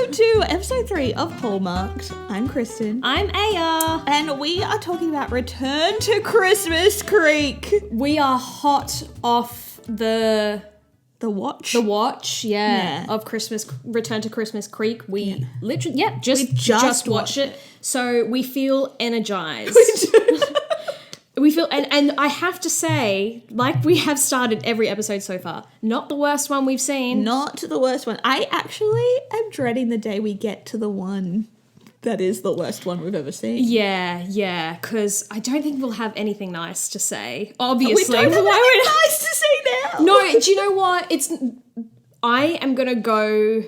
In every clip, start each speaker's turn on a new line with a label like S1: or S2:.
S1: Welcome to episode 3 of Hallmarked. I'm Kristen.
S2: I'm Aya.
S1: And we are talking about Return to Christmas Creek.
S2: We are hot off the watch,
S1: Yeah.
S2: of Return to Christmas Creek. We literally, just watched it. So we feel energized. We feel, and I have to say, like we have started every episode so far, not the worst one we've seen.
S1: Not the worst one. I actually am dreading the day we get to the one that is the worst one we've ever seen.
S2: Yeah, because I don't think we'll have anything nice to say. Obviously.
S1: We don't have anything nice to say now.
S2: No, do you know what? I am going to go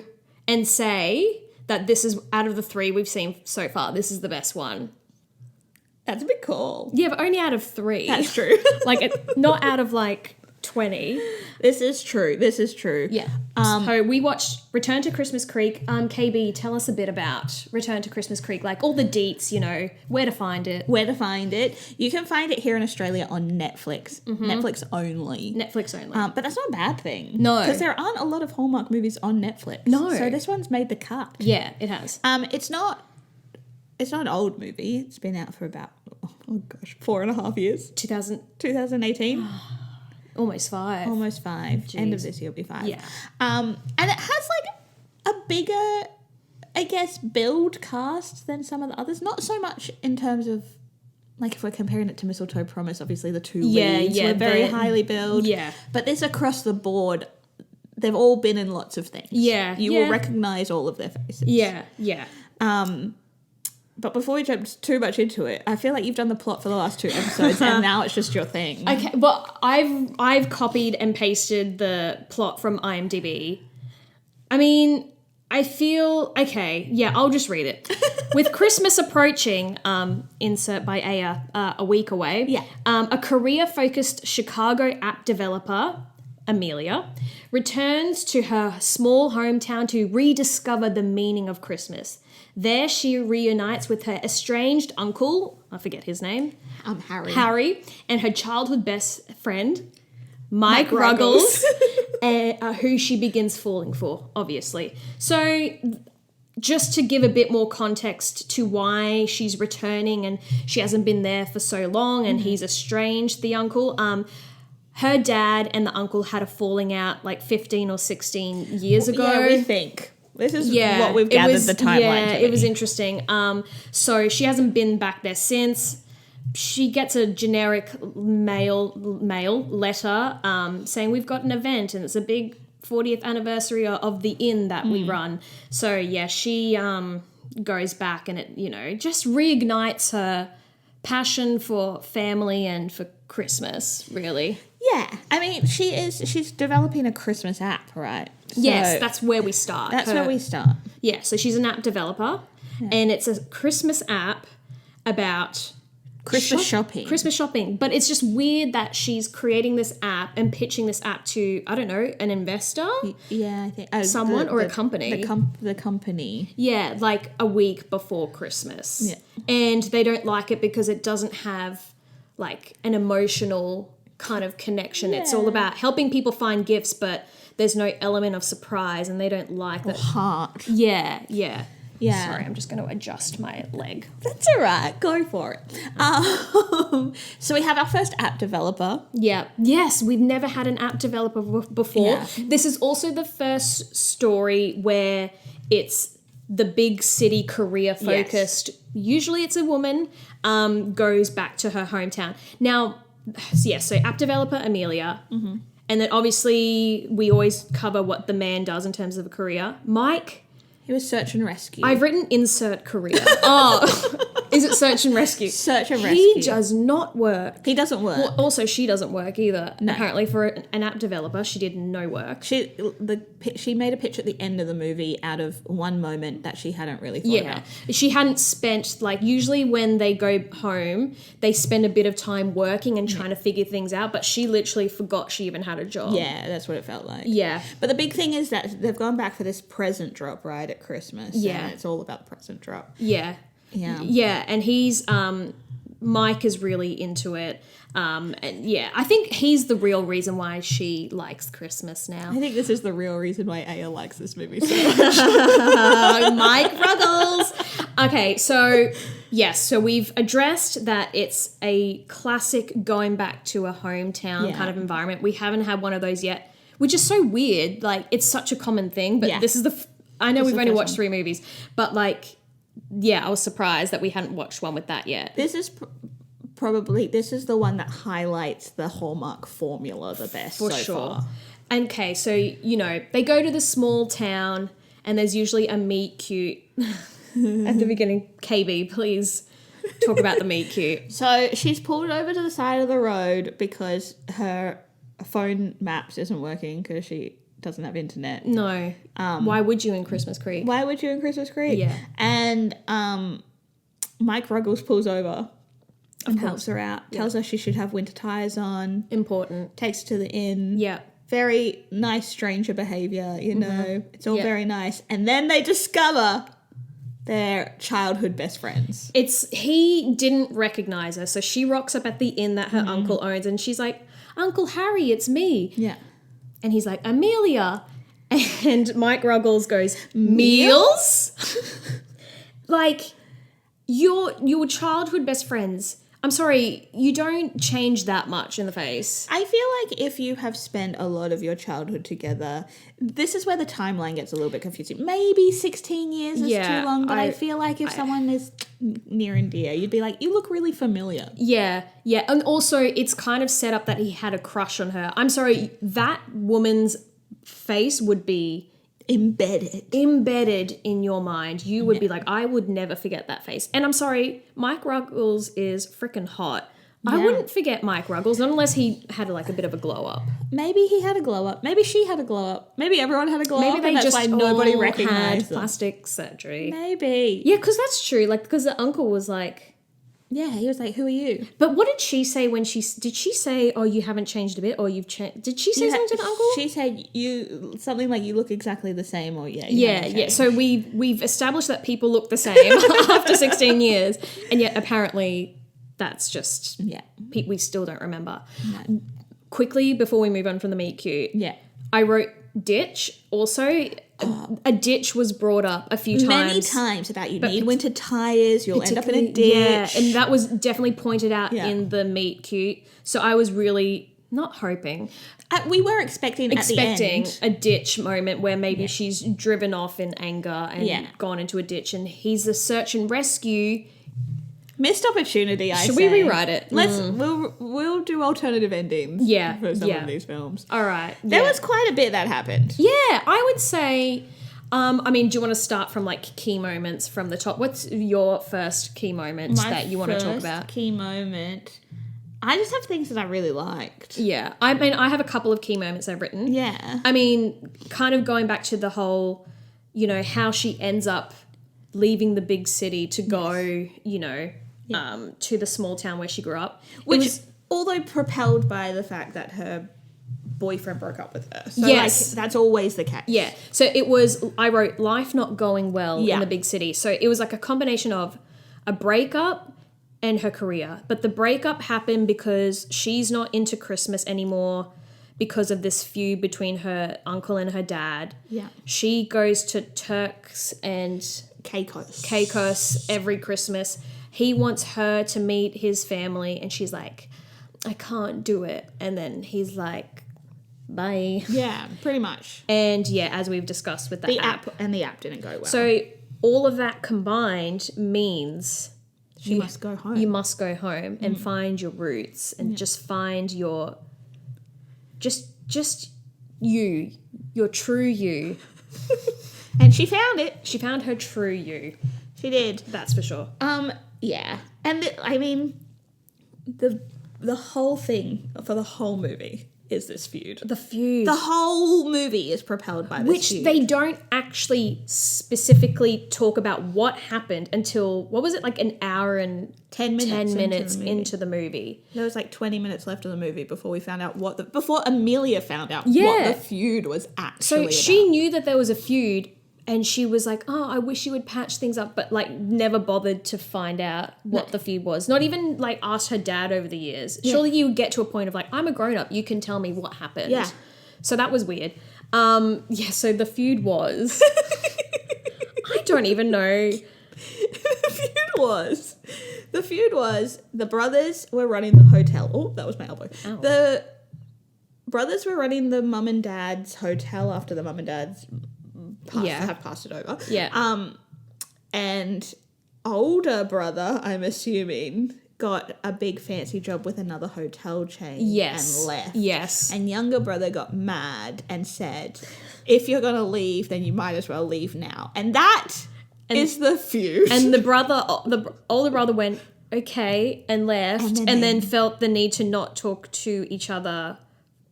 S2: and say that this is, out of the 3 we've seen so far, this is the best one.
S1: That's a big call.
S2: Yeah, but only out of 3.
S1: That's true.
S2: Not out of 20.
S1: This is true.
S2: Yeah. So we watched Return to Christmas Creek. KB, tell us a bit about Return to Christmas Creek, like all the deets, where to find it.
S1: You can find it here in Australia on Netflix. Mm-hmm. Netflix only. But that's not a bad thing.
S2: No.
S1: Because there aren't a lot of Hallmark movies on Netflix.
S2: No.
S1: So this one's made the cut.
S2: Yeah, it has.
S1: It's not an old movie. It's been out for about, 4.5 years. 2018.
S2: Almost 5.
S1: Jeez. End of this year will be 5.
S2: Yeah.
S1: And it has a bigger, I guess, build cast than some of the others. Not so much in terms of, if we're comparing it to Mistletoe Promise, obviously the 2 leads were very highly built.
S2: Yeah.
S1: But this across the board, they've all been in lots of things.
S2: Yeah.
S1: You will recognise all of their faces.
S2: Yeah.
S1: But before we jump too much into it, I feel like you've done the plot for the last 2 episodes and now it's just your thing.
S2: Okay, but I've copied and pasted the plot from IMDb. I mean, I feel... Okay, yeah, I'll just read it. With Christmas approaching, insert by Aya, a week away, a career-focused Chicago app developer, Amelia, returns to her small hometown to rediscover the meaning of Christmas. There she reunites with her estranged uncle, I forget his name. Harry, and her childhood best friend, Mike Ruggles, who she begins falling for, obviously. So just to give a bit more context to why she's returning and she hasn't been there for so long and he's estranged, the uncle, her dad and the uncle had a falling out 15 or 16 years ago.
S1: Yeah, we think. This is what we've gathered the timeline to be.
S2: It was interesting. So she hasn't been back there since. She gets a generic mail letter saying we've got an event and it's a big 40th anniversary of the inn that we run. So yeah, she goes back and it just reignites her passion for family and for Christmas, really.
S1: Yeah, I mean, she's developing a Christmas app, right? So
S2: yes, that's where we start. Yeah, so she's an app developer, and it's a Christmas app about
S1: Christmas shopping.
S2: But it's just weird that she's creating this app and pitching this app to, I don't know, an investor?
S1: Yeah, I think.
S2: Or a company.
S1: The company.
S2: Yeah, a week before Christmas.
S1: Yeah.
S2: And they don't like it because it doesn't have, an emotional kind of connection. Yeah. It's all about helping people find gifts, but there's no element of surprise and they don't like that.
S1: Heart.
S2: Yeah.
S1: Yeah.
S2: Sorry, I'm just going to adjust my leg.
S1: That's all right. Go for it. So we have our first app developer.
S2: Yeah. Yes, we've never had an app developer before. Yeah. This is also the first story where it's the big city career focused. Yes. Usually it's a woman, goes back to her hometown. Now, so app developer Amelia. Mm-hmm. And then obviously we always cover what the man does in terms of a career. Mike...
S1: He was search and rescue.
S2: I've written insert career. Is it search and rescue?
S1: Search and rescue.
S2: He does not work.
S1: He doesn't work.
S2: Well, also, she doesn't work either.
S1: No.
S2: Apparently, for an app developer, she did no work.
S1: She made a pitch at the end of the movie out of one moment that she hadn't really thought about.
S2: She hadn't spent, usually when they go home, they spend a bit of time working and trying to figure things out, but she literally forgot she even had a job.
S1: Yeah, that's what it felt like.
S2: Yeah.
S1: But the big thing is that they've gone back for this present drop, right, at Christmas.
S2: Yeah.
S1: And it's all about the present drop.
S2: Yeah.
S1: Yeah.
S2: Yeah, and he's Mike is really into it. And yeah, I think he's the real reason why she likes Christmas now.
S1: I think this is the real reason why Aya likes this movie so much.
S2: Mike Ruggles. Okay, so yes, so we've addressed that it's a classic going back to a hometown kind of environment. We haven't had one of those yet, which is so weird. Like, it's such a common thing, but this is I know we've only watched 3 movies, but like, yeah, I was surprised that we hadn't watched one with that yet.
S1: This is probably the one that highlights the Hallmark formula the best
S2: For
S1: so
S2: sure.
S1: far.
S2: Okay, so, you know, they go to the small town and there's usually a meet cute at the beginning. KB, please talk about the meet cute.
S1: So she's pulled over to the side of the road because her phone maps isn't working because she doesn't have internet.
S2: No. Why would you in Christmas Creek?
S1: Why would you in Christmas Creek?
S2: Yeah.
S1: And Mike Ruggles pulls over and helps her out. Tells her she should have winter tires on.
S2: Important.
S1: Takes her to the inn.
S2: Yeah.
S1: Very nice stranger behaviour, you know. It's all very nice. And then they discover they're childhood best friends.
S2: He didn't recognise her, so she rocks up at the inn that her uncle owns and she's like, Uncle Harry, it's me.
S1: Yeah.
S2: And he's like, Amelia. And Mike Ruggles goes, Meals? Like, your childhood best friends. I'm sorry, you don't change that much in the face.
S1: I feel like if you have spent a lot of your childhood together, this is where the timeline gets a little bit confusing. Maybe 16 years is too long, but I feel like if someone is near and dear, you'd be like, you look really familiar.
S2: Yeah. And also, it's kind of set up that he had a crush on her. I'm sorry, that woman's face would be embedded in your mind. You would be like, I would never forget that face. And I'm sorry, Mike Ruggles is freaking hot. I wouldn't forget Mike Ruggles, not unless he had like a bit of a glow up.
S1: Maybe he had a glow up. Maybe she had a glow up. Maybe everyone had a glow up.
S2: Maybe they
S1: that's
S2: just
S1: why nobody
S2: all
S1: recognized
S2: had
S1: them.
S2: plastic surgery.
S1: Maybe.
S2: Yeah, because that's true. Like, because the uncle was like,
S1: yeah, he was like, who are you?
S2: but what did she say when did she say, oh, you haven't changed a bit, or you've changed? Did she say something to the uncle?
S1: She said something like, you look exactly the same, or
S2: Yeah. So we've established that people look the same after 16 years, and yet apparently that's just we still don't remember. No. Quickly before we move on from the meet cute, I wrote ditch also. A ditch was brought up a few times.
S1: Many times about you need winter tires, you'll end up in a ditch.
S2: Yeah, and that was definitely pointed out in the meet cute. So I was really not hoping.
S1: We were expecting at the end
S2: a ditch moment where maybe she's driven off in anger and gone into a ditch and he's a search and rescue.
S1: Missed opportunity,
S2: Should we rewrite it?
S1: We'll do alternative endings for some of these films.
S2: All right.
S1: There was quite a bit that happened.
S2: Yeah, I would say, I mean, do you want to start from like key moments from the top? What's your first key moment that you want to talk about?
S1: Key moment. I just have things that I really liked.
S2: Yeah. I mean, I have a couple of key moments I've written.
S1: Yeah.
S2: I mean, kind of going back to the whole, you know, how she ends up leaving the big city to go, you know, to the small town where she grew up.
S1: Which, although propelled by the fact that her boyfriend broke up with her. So, like, that's always the case.
S2: Yeah. So I wrote life not going well in the big city. So it was like a combination of a breakup and her career. But the breakup happened because she's not into Christmas anymore because of this feud between her uncle and her dad.
S1: Yeah.
S2: She goes to Turks and Caicos every Christmas. He wants her to meet his family and she's like, I can't do it. And then he's like, bye.
S1: Yeah, pretty much.
S2: And yeah, as we've discussed with the app.
S1: And the app didn't go well.
S2: So all of that combined means
S1: she must go home.
S2: You must go home and find your roots and just find your just you, your true you.
S1: And she found it.
S2: She found her true you.
S1: She did.
S2: That's for sure.
S1: Yeah. And I mean, the whole thing for the whole movie is this feud.
S2: The feud.
S1: The whole movie is propelled by this feud.
S2: Which they don't actually specifically talk about what happened until, what was it, like an hour and 10 minutes into the movie.
S1: There was like 20 minutes left of the movie before we found out before Amelia found out what the feud was actually
S2: So she knew that there was a feud And she was like, oh, I wish you would patch things up, but like never bothered to find out what the feud was. Not even like asked her dad over the years. Yeah. Surely you would get to a point of like, I'm a grown up, you can tell me what happened.
S1: Yeah.
S2: So that was weird. So the feud was, I don't even know.
S1: The feud was the brothers were running the hotel. Oh, that was my elbow.
S2: Ow.
S1: The brothers were running the mum and dad's hotel after the mum and dad's have passed it over.
S2: Yeah.
S1: And older brother, I'm assuming, got a big fancy job with another hotel chain and left.
S2: Yes.
S1: And younger brother got mad and said, if you're going to leave, then you might as well leave now. And that is the feud.
S2: And the older brother went, okay, and left, and then felt the need to not talk to each other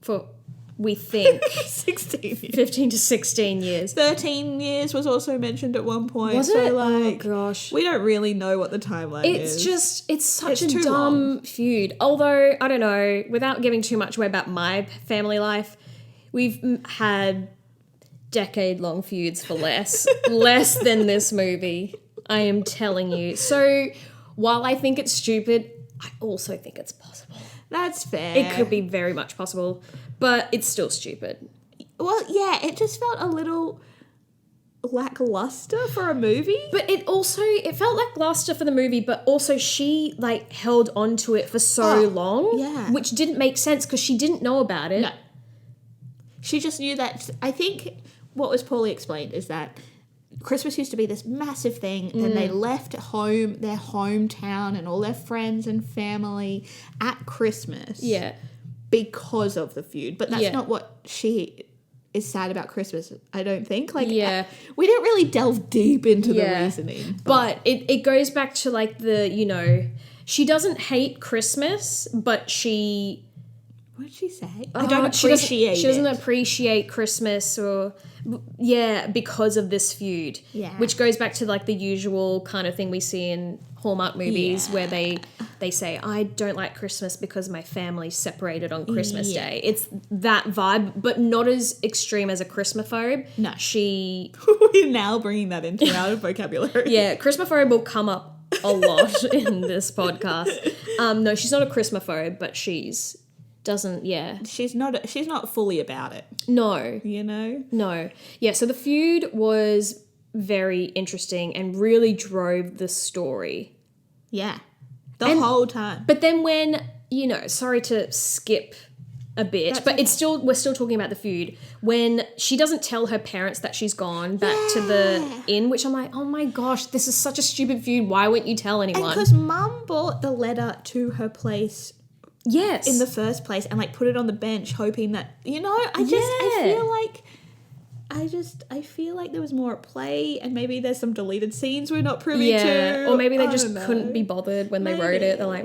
S2: for, we think,
S1: 16 years.
S2: 15 to 16 years.
S1: 13 years was also mentioned at one point.
S2: Was
S1: so
S2: it?
S1: like,
S2: oh, gosh.
S1: We don't really know what the timeline is.
S2: It's such a dumb feud. Although, I don't know, without giving too much away about my family life, we've had decade-long feuds for less than this movie. I am telling you. So, while I think it's stupid, I also think it's possible.
S1: That's fair.
S2: It could be very much possible, but it's still stupid.
S1: Well, yeah, it just felt a little lackluster for a movie.
S2: But it felt lackluster for the movie, but also she like held on to it for so long, which didn't make sense because she didn't know about it.
S1: No. She just knew that. I think what was poorly explained is that Christmas used to be this massive thing. Then they left home, their hometown, and all their friends and family at Christmas.
S2: Yeah.
S1: Because of the feud. But that's not what she is sad about Christmas, I don't think. Like, we didn't really delve deep into the reasoning.
S2: But it goes back to like the, she doesn't hate Christmas, but she...
S1: What did she say? I don't appreciate it.
S2: She doesn't appreciate Christmas because of this feud.
S1: Yeah.
S2: Which goes back to like the usual kind of thing we see in Hallmark movies where they say, I don't like Christmas because my family's separated on Christmas Day. It's that vibe, but not as extreme as a Christmaphobe.
S1: No.
S2: We're
S1: now bringing that into our vocabulary.
S2: Yeah, Christmaphobe will come up a lot in this podcast. No, she's not a Christmaphobe, but she's not
S1: fully about it.
S2: No. No. Yeah, so the feud was very interesting and really drove the story.
S1: Yeah. The whole time.
S2: But then when, sorry to skip a bit, but we're still talking about the feud. When she doesn't tell her parents that she's gone back to the inn, which I'm like, oh my gosh, this is such a stupid feud. Why won't you tell anyone?
S1: Because Mum brought the letter to her place.
S2: Yes.
S1: In the first place and like put it on the bench hoping that, I feel like there was more at play and maybe there's some deleted scenes we're not privy to.
S2: Or maybe they just couldn't be bothered when they wrote it. They're like,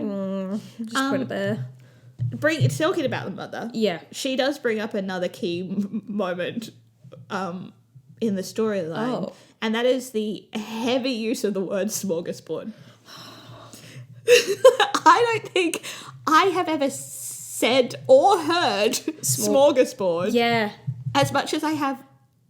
S2: just put it there.
S1: Talking about the mother.
S2: Yeah.
S1: She does bring up another key moment in the storyline. Oh. And that is the heavy use of the word smorgasbord. I don't think I have ever said or heard smorgasbord as much as I have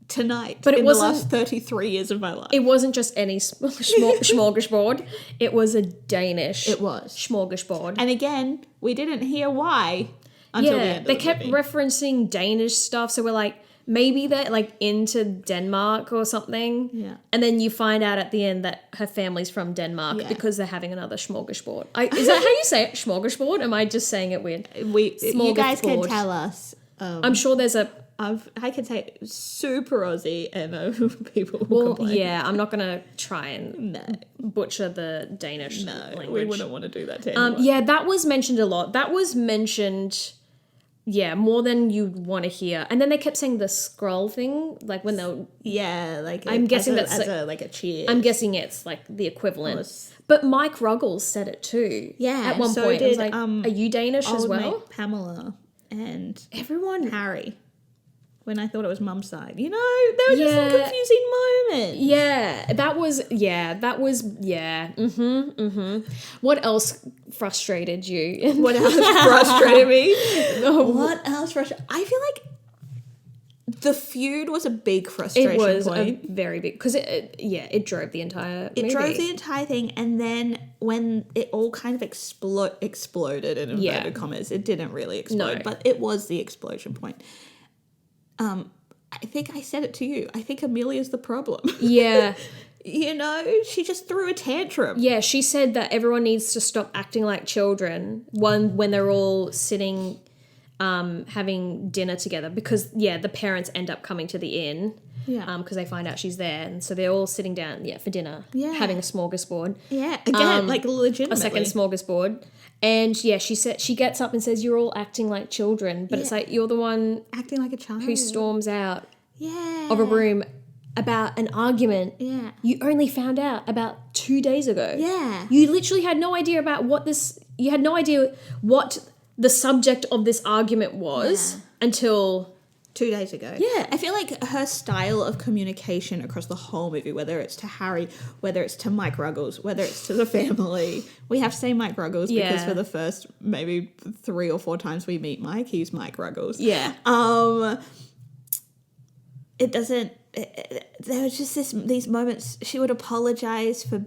S1: tonight, but in the last 33 years of my life.
S2: It wasn't just any smorgasbord. It was a Danish smorgasbord.
S1: And again, we didn't hear why until the end of the movie. They kept
S2: referencing Danish stuff, so we're like, maybe they're like into Denmark or something.
S1: Yeah.
S2: And then you find out at the end that her family's from Denmark because they're having another smorgasbord. Is that how you say it? Smorgasbord? Am I just saying it weird?
S1: You guys can tell us.
S2: I'm sure there's
S1: I can say super Aussie and people will complain.
S2: Yeah, I'm not going to try and butcher the Danish language.
S1: We wouldn't want to do that to anyone.
S2: That was mentioned a lot. That was mentioned... Yeah, more than you'd want to hear. And then they kept saying the scroll thing, like when they'll...
S1: Yeah, like...
S2: I'm guessing that's...
S1: like a cheer.
S2: I'm guessing it's like the equivalent. But Mike Ruggles said it too.
S1: Yeah.
S2: At one point.
S1: Did,
S2: I was like, are you Danish as well?
S1: Mate Pamela and...
S2: Everyone...
S1: Harry. When I thought it was Mum's side. There were just some confusing moments.
S2: Yeah, that was... What else frustrated you?
S1: What else frustrated me? What else frustrated... I feel like The feud was a big frustration point.
S2: It was a very big, because it drove the entire movie.
S1: It drove the entire thing, and then when it all kind of exploded in inverted commas, it didn't really explode, but it was the explosion point. I think I said it to you. I think Amelia's the problem.
S2: Yeah.
S1: You know, she just threw a tantrum.
S2: Yeah, she said that everyone needs to stop acting like children when they're all sitting having dinner together, because, the parents end up coming to the inn because they find out she's there. And so they're all sitting down, for dinner, having a smorgasbord.
S1: Yeah, again, like legitimately.
S2: A second smorgasbord. And, she said, she gets up and says, you're all acting like children. But it's like, you're the one...
S1: acting like a child.
S2: Who storms out of a room about an argument you only found out about 2 days ago.
S1: Yeah.
S2: You literally had no idea about you had no idea what the subject of this argument was until
S1: 2 days ago.
S2: Yeah.
S1: I feel like her style of communication across the whole movie, whether it's to Harry, whether it's to Mike Ruggles, whether it's to the family. We have to say Mike Ruggles because for the first maybe 3 or 4 times we meet Mike, he's Mike Ruggles.
S2: Yeah.
S1: It doesn't... there was just these moments. She would apologize for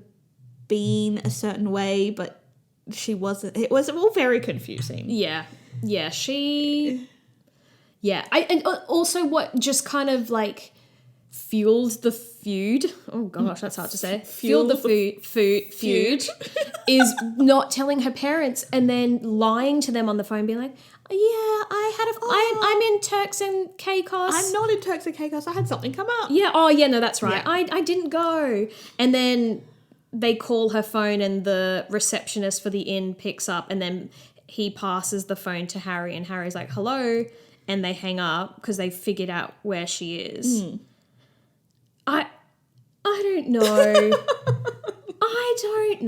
S1: being a certain way, but she wasn't. It was all very confusing.
S2: Yeah. She. Yeah, and also what just kind of like fueled the feud. Oh gosh, that's hard to say. Fueled the feud is not telling her parents and then lying to them on the phone, being like, I'm in Turks and Caicos.
S1: I'm not in Turks and Caicos. I had something come up.
S2: Yeah. Oh, yeah. No, that's right. Yeah. I didn't go. And then they call her phone, and the receptionist for the inn picks up, and then he passes the phone to Harry, and Harry's like, hello, and they hang up because they figured out where she is. I don't know. I don't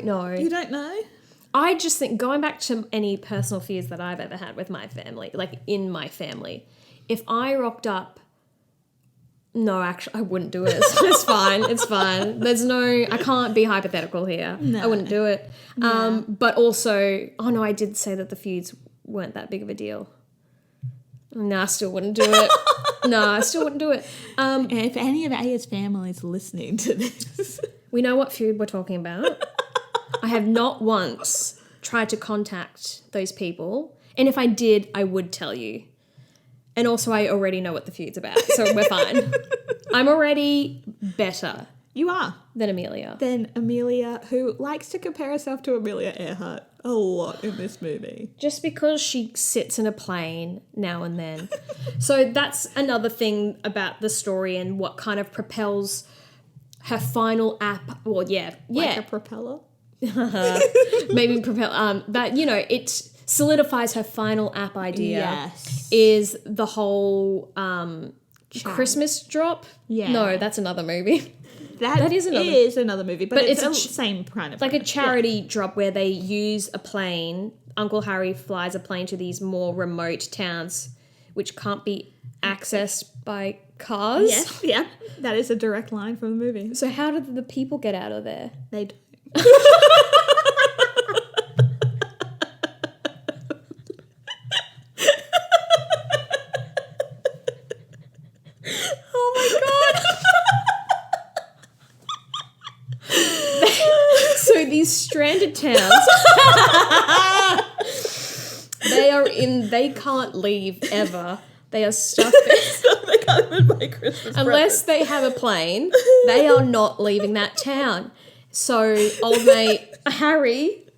S2: know.
S1: You don't know?
S2: I just think, going back to any personal fears that I've ever had with my family, like in my family, if I rocked up, no, actually, I wouldn't do it. It's fine. I can't be hypothetical here. No. I wouldn't do it. Yeah. But also, I did say that the feuds weren't that big of a deal. No, I still wouldn't do it.
S1: If any of Aya's family is listening to this,
S2: we know what feud we're talking about. I have not once tried to contact those people. And if I did, I would tell you. And also, I already know what the feud's about, so we're fine. I'm already better.
S1: You are.
S2: Than Amelia.
S1: Who likes to compare herself to Amelia Earhart a lot in this movie.
S2: Just because she sits in a plane now and then. So that's another thing about the story and what kind of propels her final app. Well,
S1: Like a propeller?
S2: Maybe propel. That, it solidifies her final app idea.
S1: Yes.
S2: Is the whole Christmas drop?
S1: Yeah.
S2: No, that's another movie.
S1: That is another movie, but it's the same kind of...
S2: Like a charity drop where they use a plane. Uncle Harry flies a plane to these more remote towns which can't be accessed by cars.
S1: Yes, yeah. That is a direct line from the movie.
S2: So how did the people get out of there?
S1: They don't.
S2: These stranded towns, they can't leave ever. They are stuck there.
S1: They can't even buy Christmas
S2: unless they have a plane. They are not leaving that town. So old mate Harry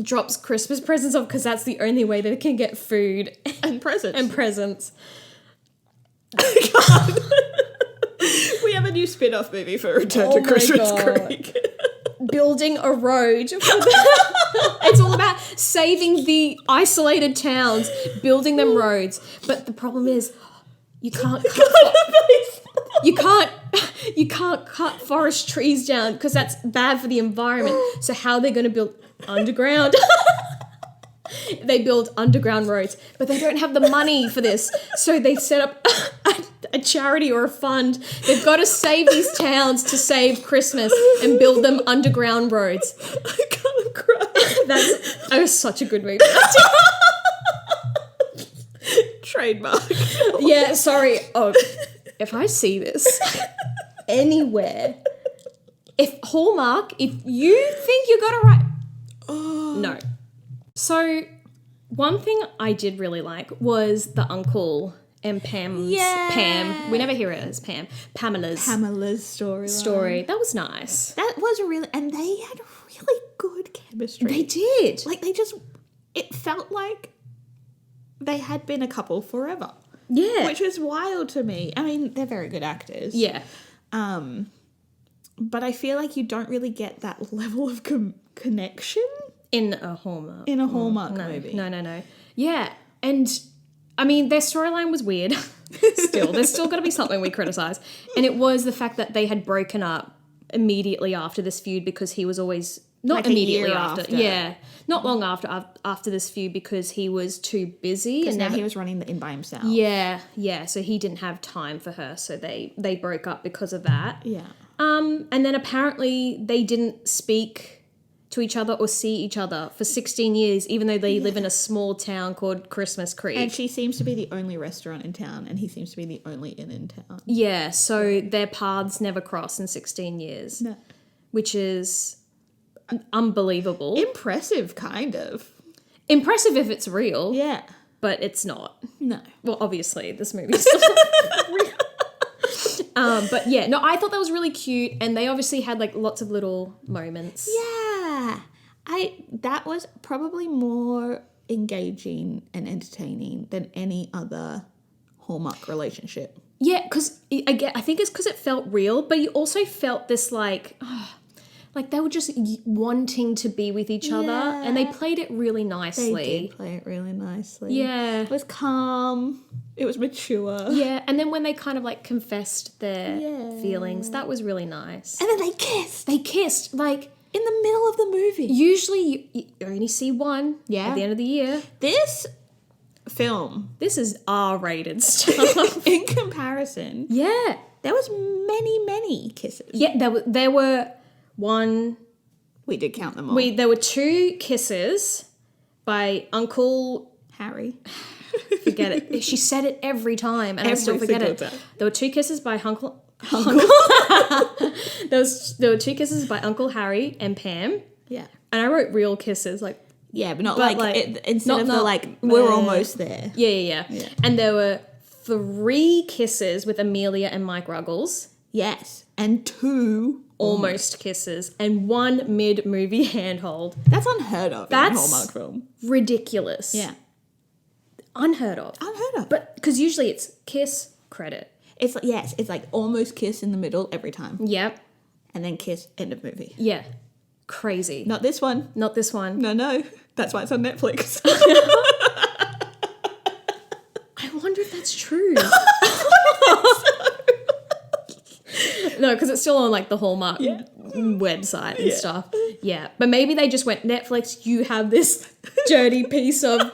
S2: drops Christmas presents off because that's the only way they can get food
S1: and presents. God. We have a new spin-off movie for Return to Christmas Creek.
S2: Building a road. It's all about saving the isolated towns, building them roads. But the problem is, you can't cut forest trees down because that's bad for the environment. So how are they going to build underground? They build underground roads, but they don't have the money for this. So they set up a charity or a fund. They've got to save these towns to save Christmas and build them underground roads.
S1: I can't cry.
S2: That was such a good movie.
S1: Trademark.
S2: Yeah, sorry. Oh, if I see this anywhere, if Hallmark, if you think you got it right, no. So, one thing I did really like was the uncle and Pam's.
S1: Yeah.
S2: Pam. We never hear it as Pam. Pamela's story. That was nice.
S1: That was really, and they had really good chemistry.
S2: They did.
S1: Like, it felt like they had been a couple forever.
S2: Yeah.
S1: Which was wild to me. I mean, they're very good actors.
S2: Yeah.
S1: But I feel like you don't really get that level of connection
S2: In a Hallmark.
S1: Movie.
S2: No. Yeah. And, I mean, their storyline was weird. There's still got to be something we criticise. And it was the fact that they had broken up immediately after this feud because he was always... Not
S1: Like
S2: immediately
S1: a year
S2: after. Yeah. Not long after this feud because he was too busy.
S1: Because now he was running the inn by himself.
S2: Yeah. So he didn't have time for her. So they broke up because of that.
S1: Yeah.
S2: And then apparently they didn't speak to each other or see each other for 16 years, even though they live in a small town called Christmas Creek.
S1: And she seems to be the only restaurant in town, and he seems to be the only inn in town.
S2: Yeah, so their paths never cross in 16 years.
S1: No.
S2: Which is unbelievable.
S1: Impressive, kind of.
S2: Impressive if it's real.
S1: Yeah.
S2: But it's not.
S1: No.
S2: Well, obviously, this movie's not real. But yeah, no, I thought that was really cute, and they obviously had like lots of little moments.
S1: Yeah. That was probably more engaging and entertaining than any other Hallmark relationship.
S2: Yeah, because I think it's because it felt real, but you also felt this like they were just wanting to be with each other, and they played it really nicely.
S1: They did play it really nicely.
S2: Yeah.
S1: It was calm. It was mature.
S2: Yeah, and then when they kind of like confessed their feelings, that was really nice.
S1: And then they kissed.
S2: They kissed, like...
S1: In the middle of the movie.
S2: Usually you only see one at the end of the year.
S1: This film...
S2: This is R-rated stuff.
S1: In comparison...
S2: Yeah.
S1: There was many kisses.
S2: Yeah, there were one...
S1: We did count them all.
S2: There were 2 kisses by Uncle...
S1: Harry.
S2: Forget it. She said it every time, and I still forget it.
S1: Time.
S2: There were 2 kisses by Uncle. There were 2 kisses by Uncle Harry and Pam.
S1: Yeah.
S2: And I wrote real kisses, like...
S1: Yeah, but not instead of
S2: not,
S1: we're almost there.
S2: Yeah. And there were 3 kisses with Amelia and Mike Ruggles.
S1: Yes. And 2
S2: almost kisses. And 1 mid-movie handhold.
S1: That's unheard of in a Hallmark film.
S2: Ridiculous.
S1: Yeah.
S2: Unheard of. But because usually it's kiss, credit.
S1: It's like, it's like almost kiss in the middle every time.
S2: Yep.
S1: And then kiss, end of movie.
S2: Yeah. Crazy.
S1: Not this one.
S2: Not this one.
S1: No. That's why it's on Netflix.
S2: I wonder if that's true. No, because it's still on like the Hallmark website and stuff. Yeah. But maybe they just went, Netflix, you have this dirty piece of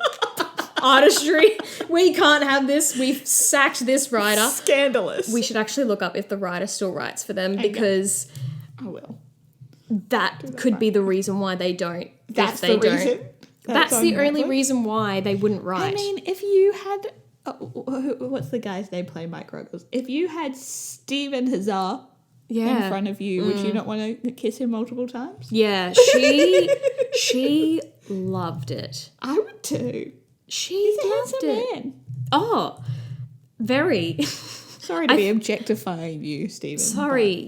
S2: artistry. We can't have this. We've sacked this writer.
S1: Scandalous.
S2: We should actually look up if the writer still writes for them because
S1: I will.
S2: That could be the reason why they don't.
S1: That's the reason.
S2: That's the only reason why they wouldn't write.
S1: I mean, if you had... what's the guy's name playing Mike Ruggles? If you had Stephen Hazar in front of you, would you not want to kiss him multiple times?
S2: Yeah, she loved it.
S1: I would too.
S2: He's a handsome
S1: man.
S2: Oh, very.
S1: Sorry to be objectifying you, Stephen.
S2: Sorry,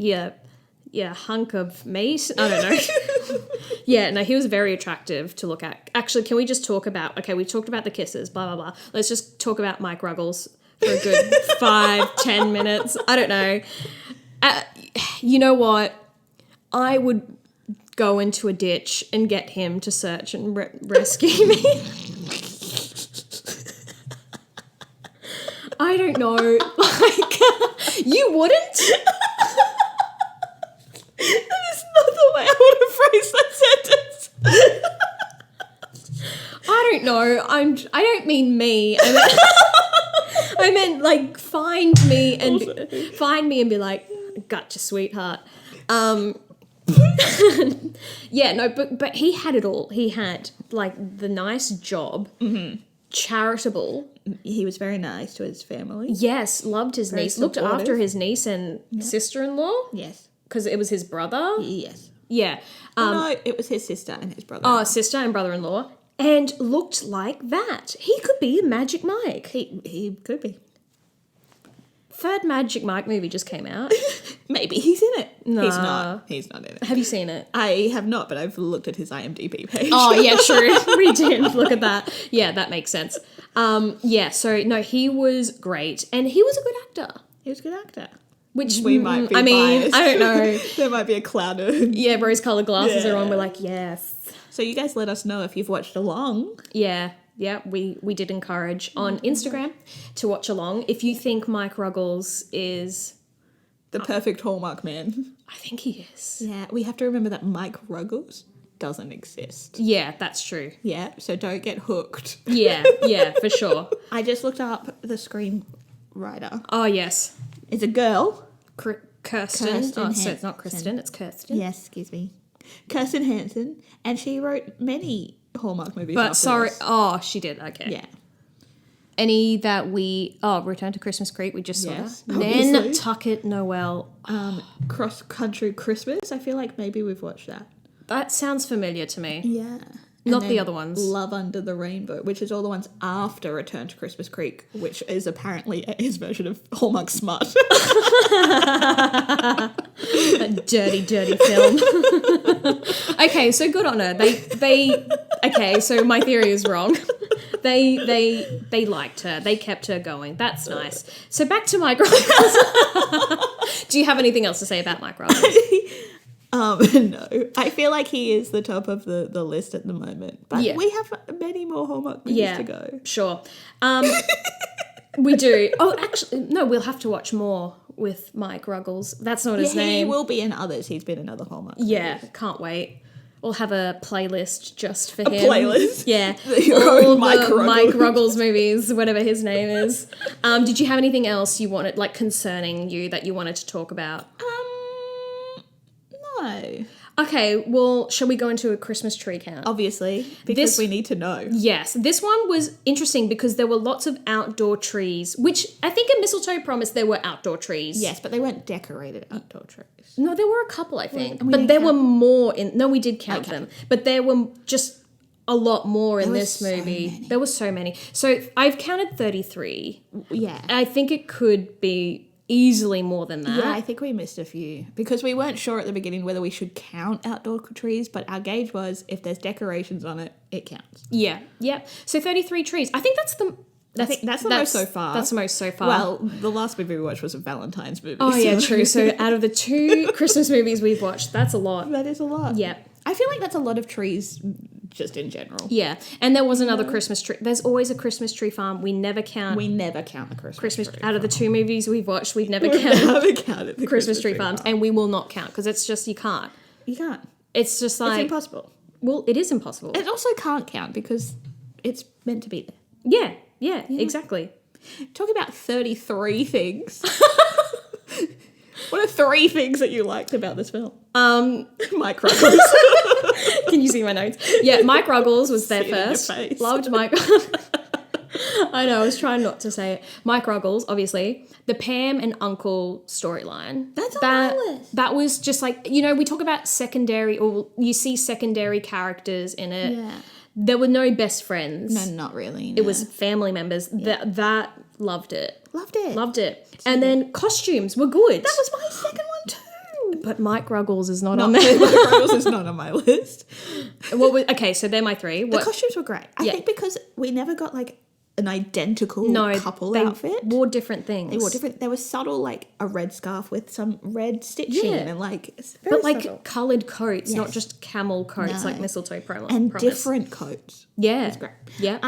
S2: yeah, hunk of meat. I don't know. Yeah, no, he was very attractive to look at. Actually, can we just talk about... Okay, we talked about the kisses, blah, blah, blah. Let's just talk about Mike Ruggles for a good 5-10 minutes. I don't know. You know what? I would go into a ditch and get him to search and rescue me. I don't know. Like, you wouldn't?
S1: That is not the way I would have phrased that sentence.
S2: I don't know. I don't mean me. I meant like find me and be like, gotcha, sweetheart. Yeah, no, but he had it all. He had like the nice job.
S1: Mm-hmm.
S2: charitable.
S1: He was very nice to his family.
S2: Yes, loved his
S1: Very
S2: niece. Looked
S1: supportive.
S2: after his niece and sister-in-law
S1: Yes.
S2: because it was his brother.
S1: Yes.
S2: Yeah.
S1: No, it was his sister and his brother.
S2: Oh, sister and brother-in-law. And looked like that. He could be Magic Mike.
S1: He could be.
S2: Third Magic Mike movie just came out.
S1: Maybe he's in it.
S2: No.
S1: He's not. He's not in it.
S2: Have you seen it?
S1: I have not, but I've looked at his IMDb page.
S2: Oh, yeah, true. We did. Look at that. Yeah, that makes sense. Yeah, so, no, he was great. And he was a good actor.
S1: He was a good actor.
S2: Which,
S1: We might be biased.
S2: I don't know.
S1: There might be a cloud of...
S2: Yeah, rose-coloured glasses
S1: Yeah.
S2: are on. We're like, yes.
S1: So you guys let us know if you've watched along.
S2: Yeah, we did encourage on Instagram to watch along. If you think Mike Ruggles is...
S1: The perfect Hallmark man.
S2: I think he is.
S1: Yeah, we have to remember that Mike Ruggles doesn't exist.
S2: Yeah, that's true.
S1: Yeah, so don't get hooked.
S2: Yeah, for sure.
S1: I just looked up the screenwriter.
S2: Oh, yes.
S1: It's a girl.
S2: Kirsten.
S1: Kirsten
S2: So it's not Kristen, it's Kirsten.
S1: Yes, excuse me. Kirsten Hansen. And she wrote many Hallmark movies.
S2: But
S1: after
S2: sorry,
S1: this.
S2: she did, okay.
S1: Yeah.
S2: Any that Return to Christmas Creek, we just saw
S1: Yes,
S2: that.
S1: obviously.
S2: Nantucket Noel.
S1: Cross Country Christmas. I feel like maybe we've watched that.
S2: That sounds familiar to me.
S1: Yeah.
S2: Not
S1: And
S2: the
S1: then
S2: other ones.
S1: Love Under the Rainbow, which is all the ones after Return to Christmas Creek, which is apparently his version of Hallmark Smut.
S2: That dirty, dirty film. Okay, so good on her. Okay, so my theory is wrong. They liked her. They kept her going. That's nice. So back to Mike Ruggles. Do you have anything else to say about Mike Ruggles?
S1: No. I feel like he is the top of the list at the moment. But
S2: Yeah.
S1: we have many more Hallmark movies to go.
S2: Sure. We do. Oh, actually, no, we'll have to watch more with Mike Ruggles. That's not his
S1: He
S2: name.
S1: will be in others. He's been in other Hallmark
S2: Yeah,
S1: movies.
S2: can't wait. We'll have a playlist just for
S1: A
S2: him.
S1: playlist?
S2: Yeah.
S1: Your
S2: All
S1: own Mike
S2: the
S1: Ruggles.
S2: Mike Ruggles movies, whatever his name is. Did you have anything else you wanted, like concerning you, that you wanted to talk about?
S1: No.
S2: Okay, well, shall we go into a Christmas tree count?
S1: Obviously, because
S2: This-
S1: we need to know.
S2: Yes, this one was interesting because there were lots of outdoor trees, which I think in Mistletoe Promise there were outdoor trees.
S1: Yes, but they weren't decorated outdoor trees.
S2: No, there were a couple, I think.
S1: and we
S2: But
S1: didn't
S2: there were
S1: count-
S2: more in... No, we did count
S1: Okay.
S2: them. But there were just a lot more in
S1: There were
S2: this
S1: so
S2: movie.
S1: many.
S2: There were so many. So I've counted 33.
S1: Yeah.
S2: I think it could be easily more than that.
S1: Yeah, I think we missed a few because we weren't sure at the beginning whether we should count outdoor trees, but our gauge was if there's decorations on it, it counts.
S2: Yeah. So 33 trees. I think that's the...
S1: That's the most so far.
S2: That's the most so far.
S1: Well, the last movie we watched was a Valentine's movie.
S2: oh, yeah,
S1: so-
S2: true. So out of the 2 Christmas movies we've watched, that's a lot.
S1: That is a lot.
S2: Yeah.
S1: I feel like that's a lot of trees just in general.
S2: Yeah. And there was another Christmas tree. There's always a Christmas tree farm. We never count
S1: We never count the Christmas tree.
S2: out of the 2 movies we've watched. We've never
S1: We've
S2: counted
S1: never counted the
S2: Christmas tree farms, and we will not count because it's just you can't.
S1: You can't.
S2: It's just
S1: It's
S2: like
S1: impossible.
S2: well, it is impossible.
S1: It also can't count because it's meant to be there.
S2: Yeah, exactly.
S1: Talking about 33 things. What are 3 things that you liked about this film? Mike Ruggles.
S2: Can you see my notes? Yeah, Mike Ruggles was there
S1: See it in your
S2: first.
S1: face.
S2: Loved Mike. I know. I was trying not to say it. Mike Ruggles, obviously. The Pam and Uncle storyline.
S1: That's on my list.
S2: That was just like we talk about secondary, or you see secondary characters in it.
S1: Yeah.
S2: There were no best friends.
S1: No, not really.
S2: It was family members. That loved it.
S1: Loved it.
S2: And then costumes were good.
S1: That was my second one too.
S2: But Mike Ruggles is not
S1: No,
S2: on there.
S1: Mike Ruggles is not on my list.
S2: Okay, so they're my 3.
S1: The costumes were great. I
S2: Yeah.
S1: think because we never got like an identical couple
S2: they
S1: outfit.
S2: wore different things.
S1: They wore different. There was subtle, like a red scarf with some red stitching,
S2: Yeah.
S1: and like it's very
S2: But like
S1: subtle.
S2: coloured coats, not
S1: Yes.
S2: just camel coats
S1: No.
S2: like mistletoe
S1: And
S2: promise.
S1: different coats.
S2: Yeah.
S1: It's great.
S2: Yeah.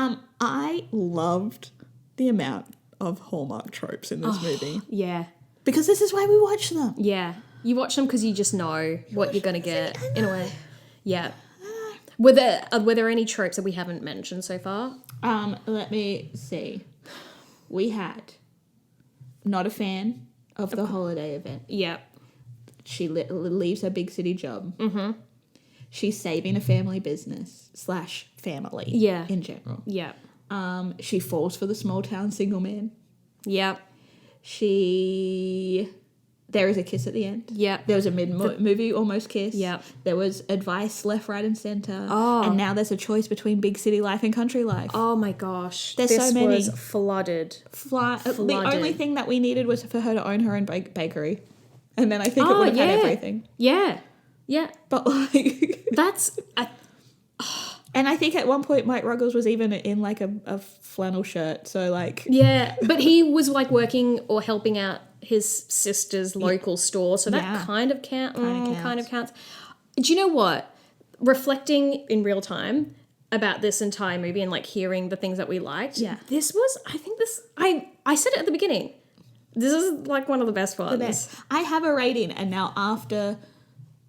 S1: I loved the amount of Hallmark tropes in this movie
S2: Yeah.
S1: because this is why we watch them.
S2: Yeah. You watch them because you just know what you're going to get in a way. Yeah. Were there any tropes that we haven't mentioned so far?
S1: Let me see. We had not a fan of the holiday event.
S2: Yeah.
S1: She leaves her big city job. Mm-hmm. She's saving a family business / family.
S2: Yeah.
S1: In general.
S2: Yeah.
S1: She falls for the small town single man.
S2: Yep.
S1: There is a kiss at the end.
S2: Yep.
S1: There was a mid-movie almost kiss.
S2: Yep.
S1: There was advice left, right, and centre.
S2: Oh.
S1: And now there's a choice between big city life and country life.
S2: Oh my gosh.
S1: There's so many.
S2: This was flooded.
S1: The only thing that we needed was for her to own her own bakery. And then I think it would have had everything.
S2: Yeah. Yeah.
S1: But like...
S2: That's...
S1: And I think at one point Mike Ruggles was even in like a flannel shirt. So like...
S2: Yeah. But he was like working or helping out his sister's local store. So that kind of counts. Do you know what? Reflecting in real time about this entire movie and like hearing the things that we liked.
S1: Yeah.
S2: I said it at the beginning. This is like one of the best ones.
S1: The best. I have a rating, and now after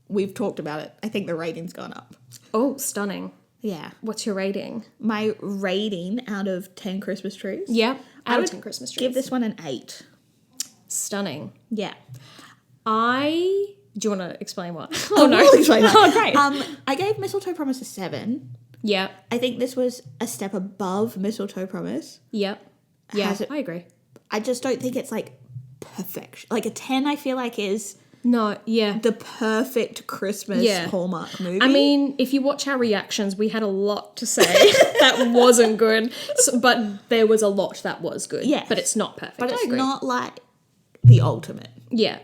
S1: we've talked about it, I think the rating's gone up.
S2: Oh, stunning.
S1: Yeah.
S2: What's your rating?
S1: My rating out of 10 Christmas trees?
S2: Yeah.
S1: I
S2: Out
S1: would
S2: of 10 Christmas trees.
S1: give this one an 8.
S2: Stunning.
S1: Yeah.
S2: Do you want to explain what?
S1: Oh, no. I'll explain that.
S2: Oh, great.
S1: I gave Mistletoe Promise a 7.
S2: Yeah.
S1: I think this was a step above Mistletoe Promise.
S2: Yep. Yeah, I agree.
S1: I just don't think it's like perfection. Like a 10 I feel like is...
S2: No, yeah.
S1: the perfect Christmas Hallmark movie.
S2: I mean, if you watch our reactions, we had a lot to say that wasn't good, but there was a lot that was good.
S1: Yeah.
S2: But it's not perfect.
S1: But
S2: I
S1: it's
S2: agree.
S1: not like the ultimate.
S2: Yeah.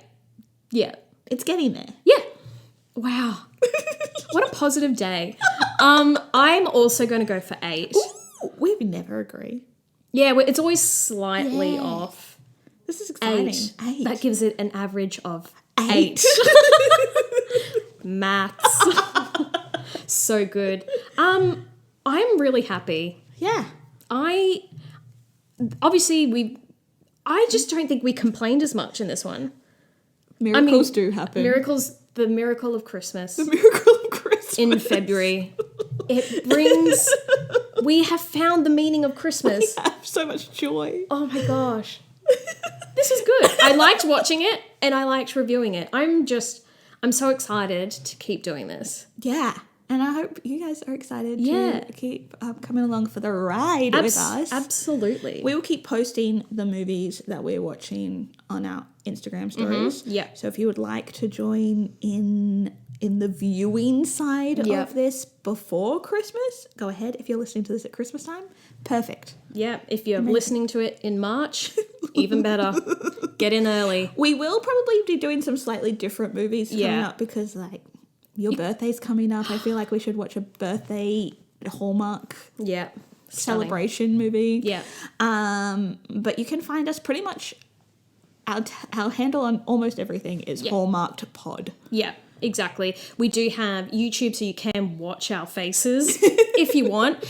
S2: Yeah.
S1: It's getting there.
S2: Yeah. Wow. What a positive day. I'm also going to go for 8.
S1: Ooh, we never agree.
S2: Yeah, it's always slightly off.
S1: This is exciting.
S2: 8. That gives it an average of 8. Maths. So good. I'm really happy.
S1: Yeah.
S2: I just don't think we complained as much in this one.
S1: Miracles do happen.
S2: The miracle of Christmas.
S1: The miracle of Christmas.
S2: In February. We have found the meaning of Christmas.
S1: We have so much joy.
S2: Oh my gosh. This is good. I liked watching it and I liked reviewing it. I'm so excited to keep doing this.
S1: Yeah. And I hope you guys are excited
S2: Yeah.
S1: to keep coming along for the ride with us.
S2: Absolutely.
S1: We will keep posting the movies that we're watching on our Instagram stories.
S2: Yeah.
S1: So if you would like to join in the viewing side of this before Christmas, go ahead. If you're listening to this at Christmas time, perfect.
S2: Yeah. If you're listening to it in March, even better. Get in early.
S1: We will probably be doing some slightly different movies coming up because like your birthday's coming up. I feel like we should watch a birthday Hallmark celebration movie.
S2: Yeah.
S1: But you can find us pretty much, our handle on almost everything is Hallmarked Pod.
S2: Yeah, exactly. We do have YouTube so you can watch our faces if you want.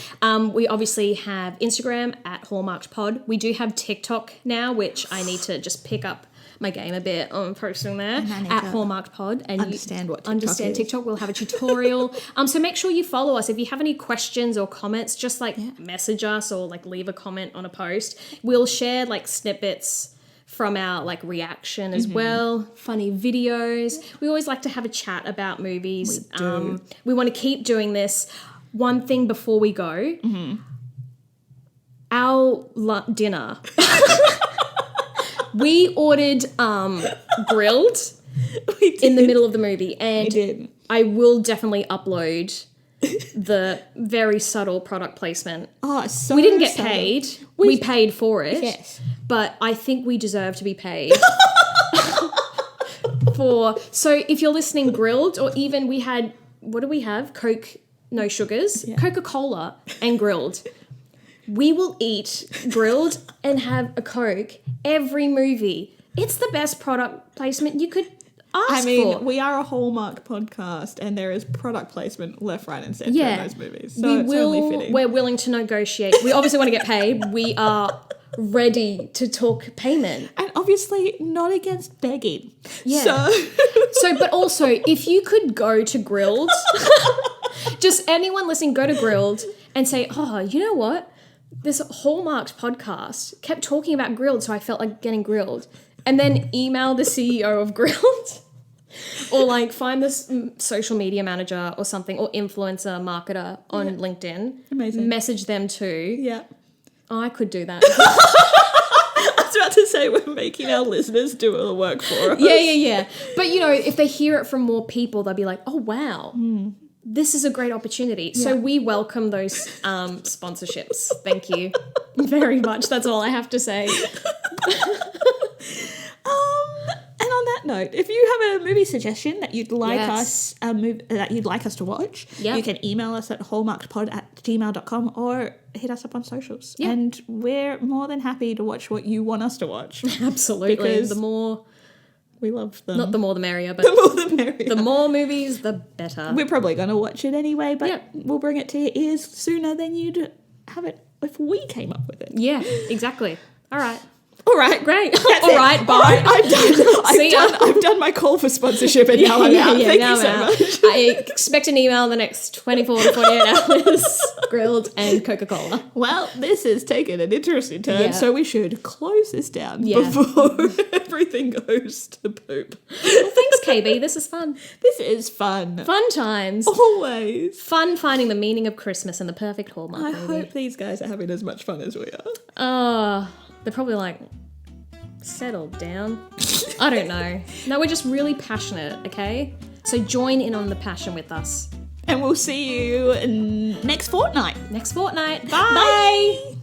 S2: We obviously have Instagram at Hallmarked Pod. We do have TikTok now, which I need to just pick up my game a bit on posting there at Hallmarked Pod, and
S1: understand what TikTok
S2: understand
S1: is.
S2: TikTok. We'll have a tutorial. So make sure you follow us. If you have any questions or comments, just like message us or like leave a comment on a post. We'll share like snippets from our like reaction as well, funny videos. We always like to have a chat about movies.
S1: We do.
S2: We want to keep doing this. One thing before we go, our dinner. We ordered grilled in the middle of the movie, and I will definitely upload the very subtle product placement.
S1: Oh, so
S2: we didn't get
S1: subtle.
S2: paid. We paid for it.
S1: Yes.
S2: But I think we deserve to be paid. So if you're listening, grilled, or even we had, what do we have? Coke, no sugars, Coca-Cola and grilled. We will eat grilled and have a Coke every movie. It's the best product placement you could ask for.
S1: We are a Hallmark podcast and there is product placement left, right and centre in those movies. So it's only fitting.
S2: We're willing to negotiate. We obviously want to get paid. We are ready to talk payment.
S1: And obviously not against begging.
S2: Yeah. But also, if you could go to Grilled, just anyone listening, go to Grilled and say, oh, you know what? This Hallmarked podcast kept talking about grilled, so I felt like getting grilled. And then email the CEO of Grilled or like find this social media manager or something or influencer marketer on LinkedIn.
S1: Amazing.
S2: Message them too.
S1: Yeah.
S2: Oh, I could do that.
S1: I was about to say we're making our listeners do all the work for us.
S2: Yeah. But, if they hear it from more people, they'll be like, oh, wow. This is a great opportunity. Yeah. So we welcome those sponsorships. Thank you very much. That's all I have to say.
S1: And on that note, if you have a movie suggestion that you'd like us to watch, you can email us at hallmarkedpod@gmail.com or hit us up on socials. Yep. And we're more than happy to watch what you want us to watch.
S2: Absolutely.
S1: Because
S2: the more...
S1: we love them.
S2: Not the more the merrier, but
S1: the more the merrier.
S2: The more movies, the better.
S1: We're probably going to watch it anyway, but we'll bring it to your ears sooner than you'd have it if we came up with it.
S2: Yeah, exactly. All right.
S1: All right,
S2: great. All right, bye.
S1: All right, I've done my call for sponsorship, and now I'm out. Thank you so much.
S2: I expect an email in the next 24 to 48 hours. Grilled and Coca-Cola.
S1: Well, this has taken an interesting turn, so we should close this down before everything goes to poop.
S2: Well, thanks, KB. This is fun.
S1: This is fun.
S2: Fun times.
S1: Always.
S2: Fun finding the meaning of Christmas and the perfect Hallmark movie.
S1: I hope these guys are having as much fun as we are.
S2: Oh, they're probably like, settle down. I don't know. No, we're just really passionate, okay? So join in on the passion with us.
S1: And we'll see you next fortnight.
S2: Next fortnight.
S1: Bye. Bye.